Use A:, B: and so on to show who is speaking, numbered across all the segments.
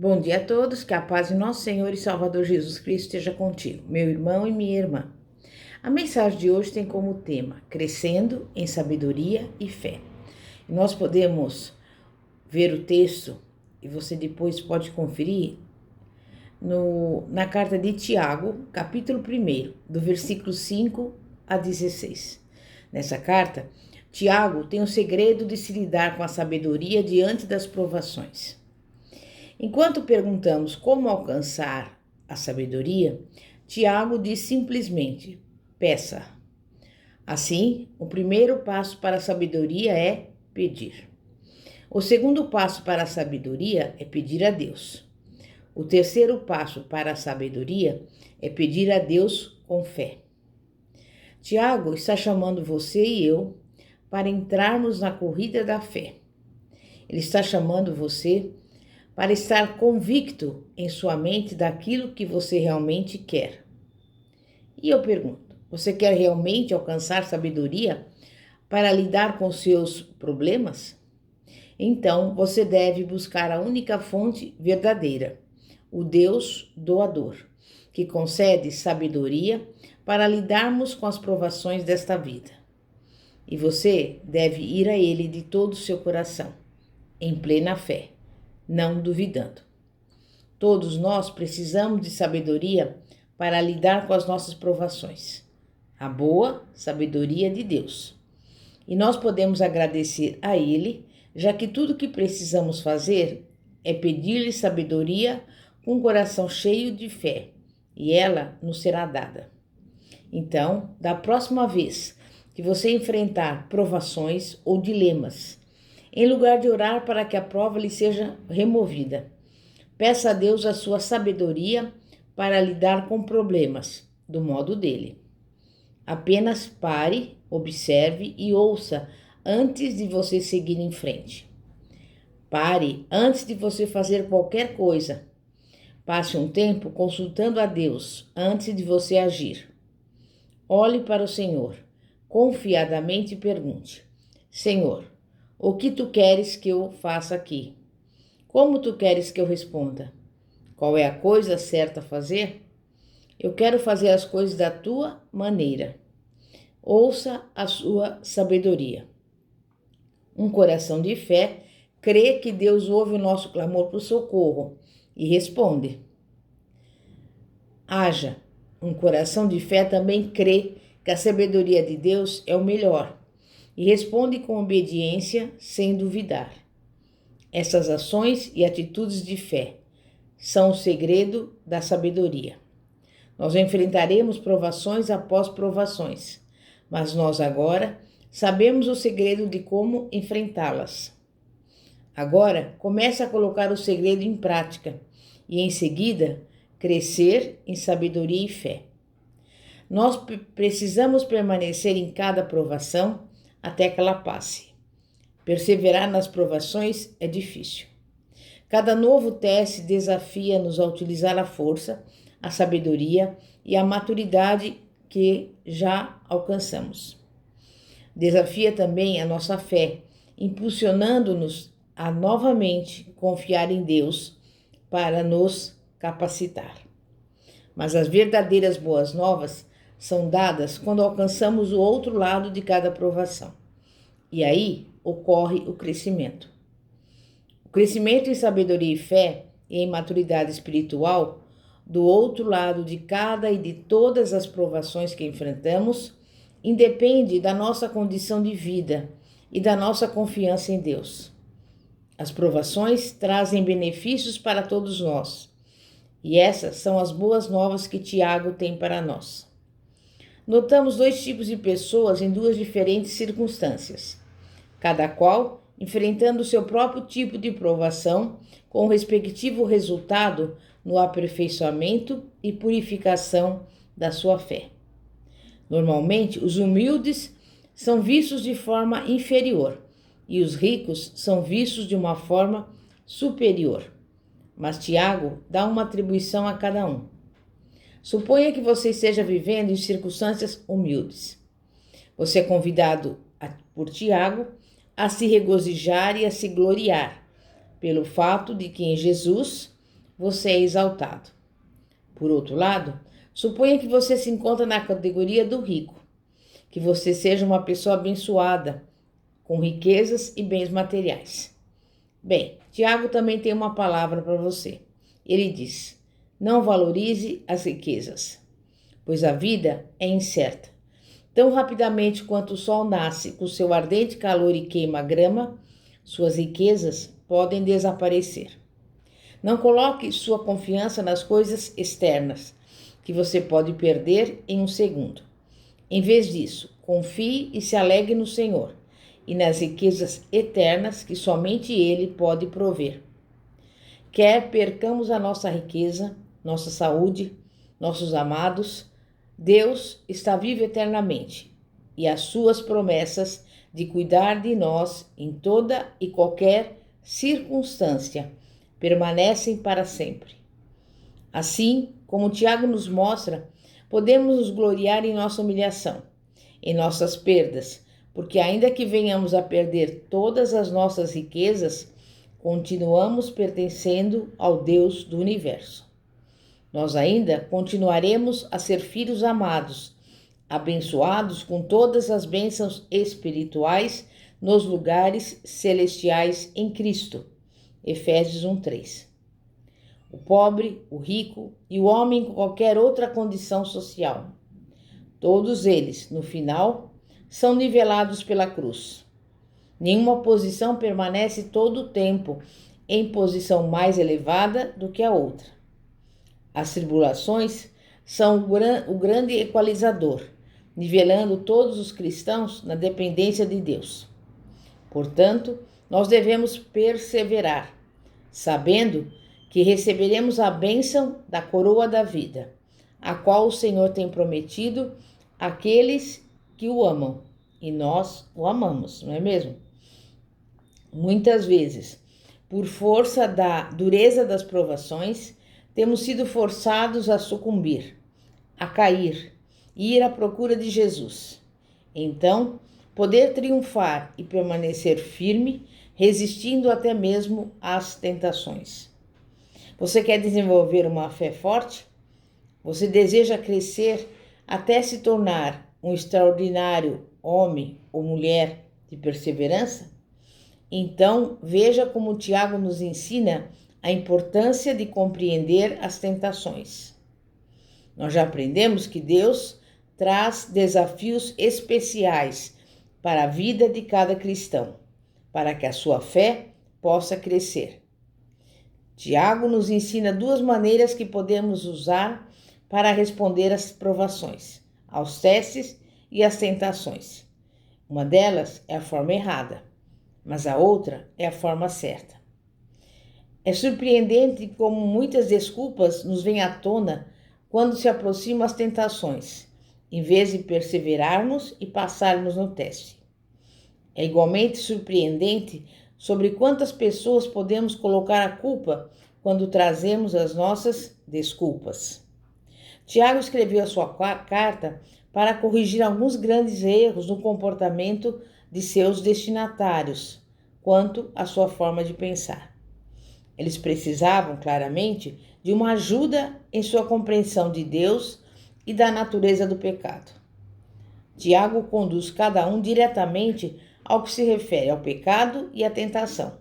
A: Bom dia a todos, que a paz de nosso Senhor e Salvador Jesus Cristo esteja contigo, meu irmão e minha irmã. A mensagem de hoje tem como tema Crescendo em Sabedoria e Fé. E nós podemos ver o texto, e você depois pode conferir, na carta de Tiago, capítulo 1, do versículo 5 a 16. Nessa carta, Tiago tem o segredo de se lidar com a sabedoria diante das provações. Enquanto perguntamos como alcançar a sabedoria, Tiago diz simplesmente: peça. Assim, o primeiro passo para a sabedoria é pedir. O segundo passo para a sabedoria é pedir a Deus. O terceiro passo para a sabedoria é pedir a Deus com fé. Tiago está chamando você e eu para entrarmos na corrida da fé. Ele está chamando você para estar convicto em sua mente daquilo que você realmente quer. E eu pergunto, você quer realmente alcançar sabedoria para lidar com seus problemas? Então você deve buscar a única fonte verdadeira, o Deus doador, que concede sabedoria para lidarmos com as provações desta vida. E você deve ir a Ele de todo o seu coração, em plena fé, não duvidando. Todos nós precisamos de sabedoria para lidar com as nossas provações. A boa sabedoria de Deus. E nós podemos agradecer a Ele, já que tudo que precisamos fazer é pedir-lhe sabedoria com um coração cheio de fé, e ela nos será dada. Então, da próxima vez que você enfrentar provações ou dilemas, em lugar de orar para que a prova lhe seja removida, peça a Deus a sua sabedoria para lidar com problemas, do modo dele. Apenas pare, observe e ouça antes de você seguir em frente. Pare antes de você fazer qualquer coisa. Passe um tempo consultando a Deus antes de você agir. Olhe para o Senhor, confiadamente e pergunte: Senhor, o que tu queres que eu faça aqui? Como tu queres que eu responda? Qual é a coisa certa a fazer? Eu quero fazer as coisas da tua maneira. Ouça a sua sabedoria. Um coração de fé crê que Deus ouve o nosso clamor por socorro e responde. Haja. Um coração de fé também crê que a sabedoria de Deus é o melhor e responde com obediência sem duvidar. Essas ações e atitudes de fé são o segredo da sabedoria. Nós enfrentaremos provações após provações, mas nós agora sabemos o segredo de como enfrentá-las. Agora, comece a colocar o segredo em prática e, em seguida, crescer em sabedoria e fé. Nós precisamos permanecer em cada provação até que ela passe. Perseverar nas provações é difícil. Cada novo teste desafia-nos a utilizar a força, a sabedoria e a maturidade que já alcançamos. Desafia também a nossa fé, impulsionando-nos a novamente confiar em Deus para nos capacitar. Mas as verdadeiras boas novas são dadas quando alcançamos o outro lado de cada provação. E aí ocorre o crescimento. O crescimento em sabedoria e fé e em maturidade espiritual, do outro lado de cada e de todas as provações que enfrentamos, independe da nossa condição de vida e da nossa confiança em Deus. As provações trazem benefícios para todos nós, e essas são as boas novas que Tiago tem para nós. Notamos dois tipos de pessoas em duas diferentes circunstâncias, cada qual enfrentando o seu próprio tipo de provação, com o respectivo resultado no aperfeiçoamento e purificação da sua fé. Normalmente, os humildes são vistos de forma inferior e os ricos são vistos de uma forma superior. Mas Tiago dá uma atribuição a cada um. Suponha que você esteja vivendo em circunstâncias humildes. Você é convidado por Tiago a se regozijar e a se gloriar pelo fato de que em Jesus você é exaltado. Por outro lado, suponha que você se encontra na categoria do rico, que você seja uma pessoa abençoada, com riquezas e bens materiais. Bem, Tiago também tem uma palavra para você. Ele diz: não valorize as riquezas, pois a vida é incerta. Tão rapidamente quanto o sol nasce com seu ardente calor e queima a grama, suas riquezas podem desaparecer. Não coloque sua confiança nas coisas externas, que você pode perder em um segundo. Em vez disso, confie e se alegre no Senhor e nas riquezas eternas que somente Ele pode prover. Quer percamos a nossa riqueza, nossa saúde, nossos amados, Deus está vivo eternamente e as suas promessas de cuidar de nós em toda e qualquer circunstância permanecem para sempre. Assim, como Tiago nos mostra, podemos nos gloriar em nossa humilhação, em nossas perdas, porque ainda que venhamos a perder todas as nossas riquezas, continuamos pertencendo ao Deus do universo. Nós ainda continuaremos a ser filhos amados, abençoados com todas as bênçãos espirituais nos lugares celestiais em Cristo. Efésios 1:3. O pobre, o rico e o homem com qualquer outra condição social. Todos eles, no final, são nivelados pela cruz. Nenhuma posição permanece todo o tempo em posição mais elevada do que a outra. As tribulações são o grande equalizador, nivelando todos os cristãos na dependência de Deus. Portanto, nós devemos perseverar, sabendo que receberemos a bênção da coroa da vida, a qual o Senhor tem prometido àqueles que o amam, e nós o amamos, não é mesmo? Muitas vezes, por força da dureza das provações, temos sido forçados a sucumbir, a cair e ir à procura de Jesus. Então, poder triunfar e permanecer firme, resistindo até mesmo às tentações. Você quer desenvolver uma fé forte? Você deseja crescer até se tornar um extraordinário homem ou mulher de perseverança? Então, veja como Tiago nos ensina a importância de compreender as tentações. Nós já aprendemos que Deus traz desafios especiais para a vida de cada cristão, para que a sua fé possa crescer. Tiago nos ensina duas maneiras que podemos usar para responder às provações, aos testes e às tentações. Uma delas é a forma errada, mas a outra é a forma certa. É surpreendente como muitas desculpas nos vêm à tona quando se aproximam as tentações, em vez de perseverarmos e passarmos no teste. É igualmente surpreendente sobre quantas pessoas podemos colocar a culpa quando trazemos as nossas desculpas. Tiago escreveu a sua carta para corrigir alguns grandes erros no comportamento de seus destinatários quanto à sua forma de pensar. Eles precisavam, claramente, de uma ajuda em sua compreensão de Deus e da natureza do pecado. Tiago conduz cada um diretamente ao que se refere ao pecado e à tentação.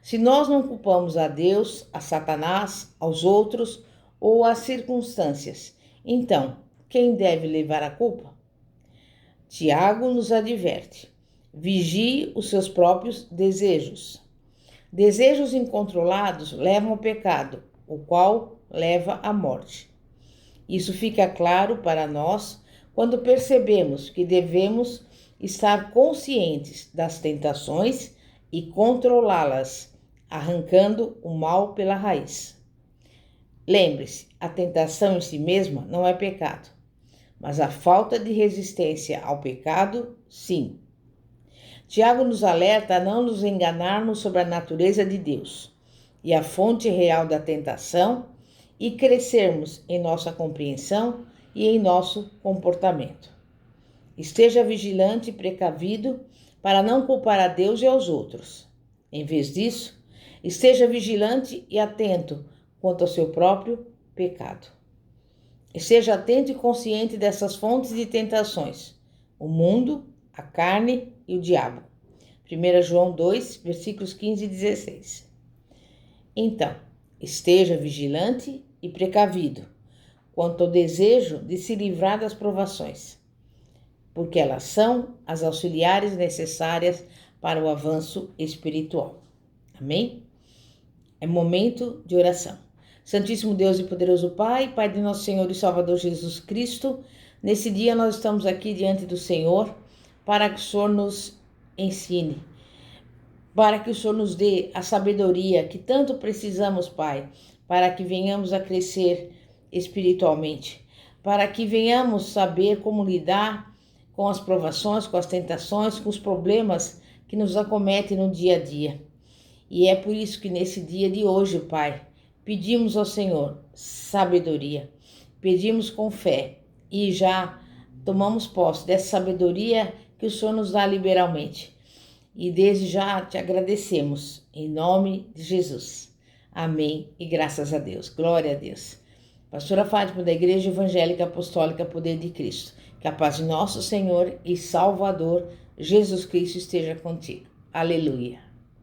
A: Se nós não culpamos a Deus, a Satanás, aos outros ou às circunstâncias, então, quem deve levar a culpa? Tiago nos adverte: vigie os seus próprios desejos. Desejos incontrolados levam ao pecado, o qual leva à morte. Isso fica claro para nós quando percebemos que devemos estar conscientes das tentações e controlá-las, arrancando o mal pela raiz. Lembre-se, a tentação em si mesma não é pecado, mas a falta de resistência ao pecado, sim. Tiago nos alerta a não nos enganarmos sobre a natureza de Deus e a fonte real da tentação e crescermos em nossa compreensão e em nosso comportamento. Esteja vigilante e precavido para não culpar a Deus e aos outros. Em vez disso, esteja vigilante e atento quanto ao seu próprio pecado. Esteja atento e consciente dessas fontes de tentações: o mundo, a carne e o diabo. 1 João 2, versículos 15 e 16. Então, esteja vigilante e precavido quanto ao desejo de se livrar das provações, porque elas são as auxiliares necessárias para o avanço espiritual. Amém? É momento de oração. Santíssimo Deus e poderoso Pai, Pai de nosso Senhor e Salvador Jesus Cristo, nesse dia nós estamos aqui diante do Senhor para que o Senhor nos ensine, para que o Senhor nos dê a sabedoria que tanto precisamos, Pai, para que venhamos a crescer espiritualmente, para que venhamos saber como lidar com as provações, com as tentações, com os problemas que nos acometem no dia a dia. E é por isso que nesse dia de hoje, Pai, pedimos ao Senhor sabedoria, pedimos com fé e já tomamos posse dessa sabedoria que o Senhor nos dá liberalmente. E desde já te agradecemos, em nome de Jesus. Amém e graças a Deus. Glória a Deus. Pastora Fátima, da Igreja Evangélica Apostólica Poder de Cristo. Que a paz de nosso Senhor e Salvador Jesus Cristo esteja contigo. Aleluia.